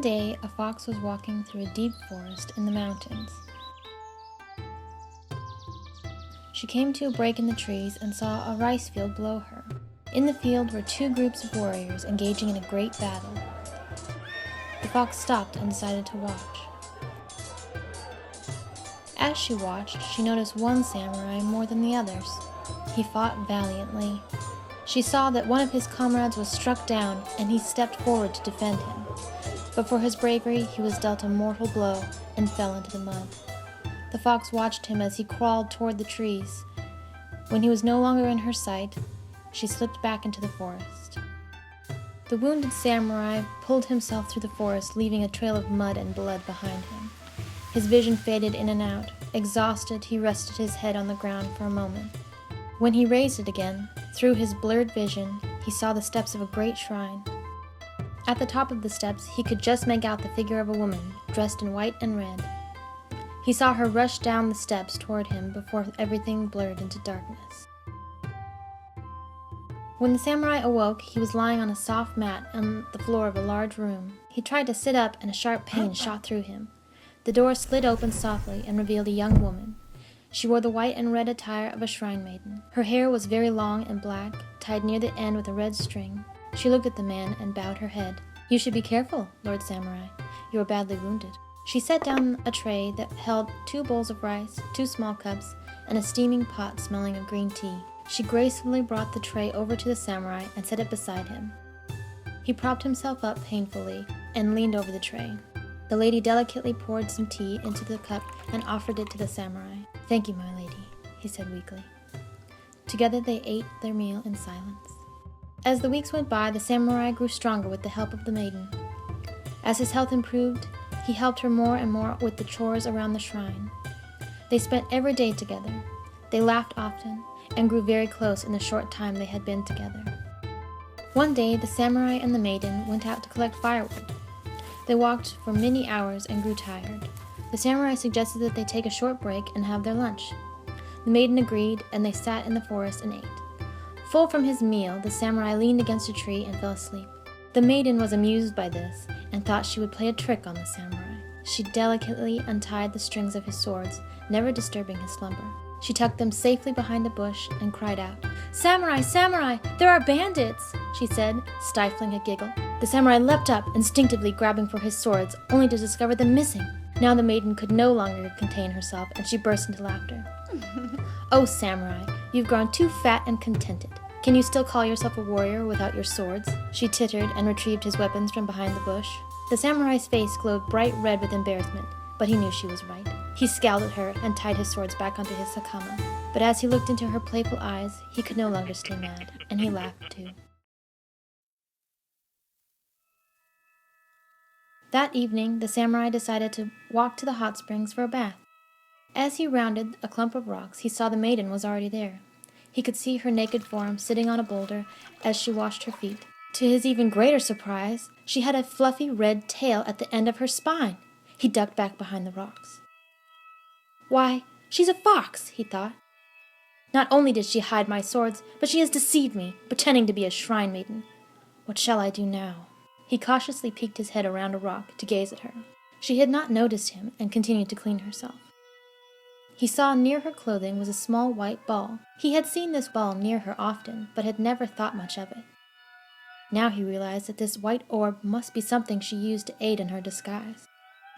day, a fox was walking through a deep forest in the mountains. She came to a break in the trees and saw a rice field below her. In the field were two groups of warriors engaging in a great battle. The fox stopped and decided to watch. As she watched, she noticed one samurai more than the others. He fought valiantly. She saw that one of his comrades was struck down, and he stepped forward to defend him. But for his bravery, he was dealt a mortal blow and fell into the mud. The fox watched him as he crawled toward the trees. When he was no longer in her sight, she slipped back into the forest. The wounded samurai pulled himself through the forest, leaving a trail of mud and blood behind him. His vision faded in and out. Exhausted, he rested his head on the ground for a moment. When he raised it again, through his blurred vision, he saw the steps of a great shrine. At the top of the steps, he could just make out the figure of a woman, dressed in white and red. He saw her rush down the steps toward him before everything blurred into darkness. When the samurai awoke, he was lying on a soft mat on the floor of a large room. He tried to sit up, and a sharp pain shot through him. The door slid open softly and revealed a young woman. She wore the white and red attire of a shrine maiden. Her hair was very long and black, tied near the end with a red string. She looked at the man and bowed her head. "You should be careful, Lord Samurai. You are badly wounded." She set down a tray that held 2 bowls of rice, 2 small cups, and a steaming pot smelling of green tea. She gracefully brought the tray over to the samurai and set it beside him. He propped himself up painfully and leaned over the tray. The lady delicately poured some tea into the cup and offered it to the samurai. "Thank you, my lady," he said weakly. Together they ate their meal in silence. As the weeks went by, the samurai grew stronger with the help of the maiden. As his health improved, he helped her more and more with the chores around the shrine. They spent every day together. They laughed often and grew very close in the short time they had been together. One day, the samurai and the maiden went out to collect firewood. They walked for many hours and grew tired. The samurai suggested that they take a short break and have their lunch. The maiden agreed, and they sat in the forest and ate. Full from his meal, the samurai leaned against a tree and fell asleep. The maiden was amused by this and thought she would play a trick on the samurai. She delicately untied the strings of his swords, never disturbing his slumber. She tucked them safely behind a bush and cried out, "Samurai, samurai, there are bandits!" she said, stifling a giggle. The samurai leapt up, instinctively grabbing for his swords, only to discover them missing. Now the maiden could no longer contain herself, and she burst into laughter. "Oh, samurai, you've grown too fat and contented. Can you still call yourself a warrior without your swords?" She tittered and retrieved his weapons from behind the bush. The samurai's face glowed bright red with embarrassment, but he knew she was right. He scowled at her and tied his swords back onto his sakama. But as he looked into her playful eyes, he could no longer stay mad, and he laughed too. That evening, the samurai decided to walk to the hot springs for a bath. As he rounded a clump of rocks, he saw the maiden was already there. He could see her naked form sitting on a boulder as she washed her feet. To his even greater surprise, she had a fluffy red tail at the end of her spine. He ducked back behind the rocks. "Why, she's a fox," he thought. "Not only did she hide my swords, but she has deceived me, pretending to be a shrine maiden. What shall I do now?" He cautiously peeked his head around a rock to gaze at her. She had not noticed him and continued to clean herself. He saw near her clothing was a small white ball. He had seen this ball near her often, but had never thought much of it. Now he realized that this white orb must be something she used to aid in her disguise.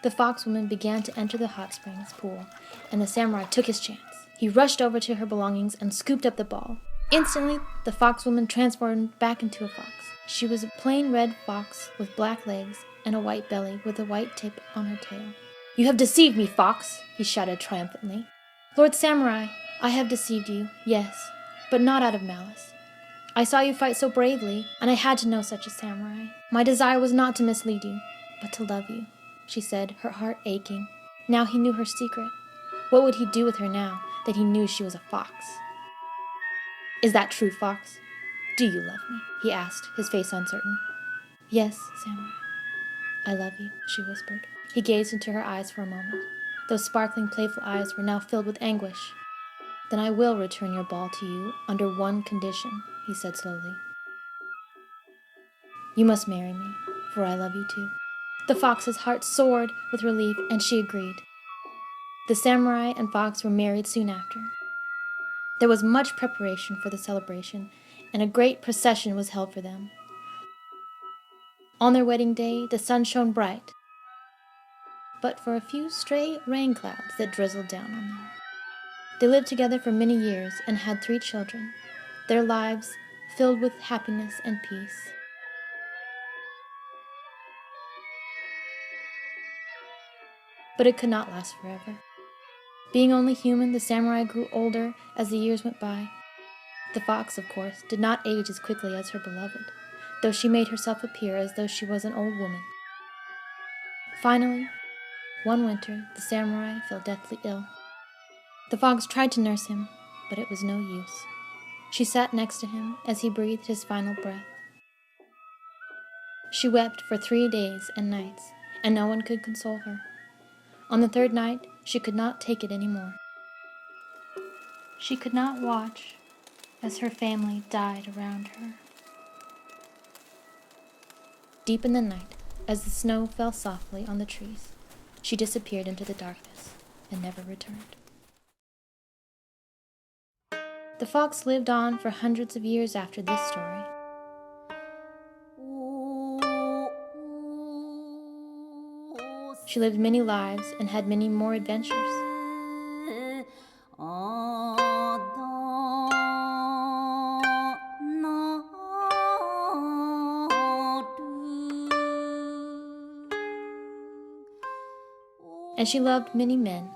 The foxwoman began to enter the hot springs pool, and the samurai took his chance. He rushed over to her belongings and scooped up the ball. Instantly, the foxwoman transformed back into a fox. She was a plain red fox with black legs and a white belly with a white tip on her tail. "You have deceived me, fox!" he shouted triumphantly. "Lord Samurai, I have deceived you, yes, but not out of malice. I saw you fight so bravely, and I had to know such a samurai. My desire was not to mislead you, but to love you," she said, her heart aching. Now he knew her secret. What would he do with her now that he knew she was a fox? "Is that true, fox? Do you love me?" he asked, his face uncertain. "Yes, samurai, I love you," she whispered. He gazed into her eyes for a moment. Those sparkling, playful eyes were now filled with anguish. "Then I will return your ball to you under one condition," he said slowly. "You must marry me, for I love you too." The fox's heart soared with relief, and she agreed. The samurai and fox were married soon after. There was much preparation for the celebration, and a great procession was held for them. On their wedding day, the sun shone bright, but for a few stray rain clouds that drizzled down on them. They lived together for many years and had 3 children, their lives filled with happiness and peace. But it could not last forever. Being only human, the samurai grew older as the years went by. The fox, of course, did not age as quickly as her beloved, though she made herself appear as though she was an old woman. Finally, one winter, the samurai fell deathly ill. The fox tried to nurse him, but it was no use. She sat next to him as he breathed his final breath. She wept for 3 days and nights, and no one could console her. On the 3rd night, she could not take it any more. She could not watch as her family died around her. Deep in the night, as the snow fell softly on the trees, she disappeared into the darkness and never returned. The fox lived on for hundreds of years after this story. She lived many lives and had many more adventures. And she loved many men,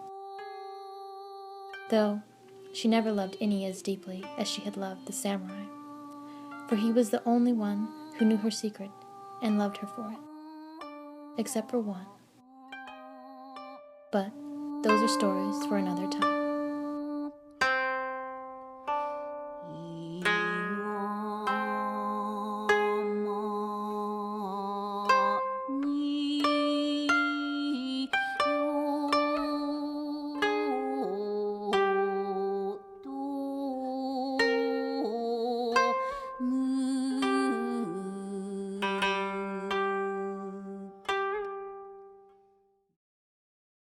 though she never loved any as deeply as she had loved the samurai, for he was the only one who knew her secret and loved her for it, except for one. But those are stories for another time.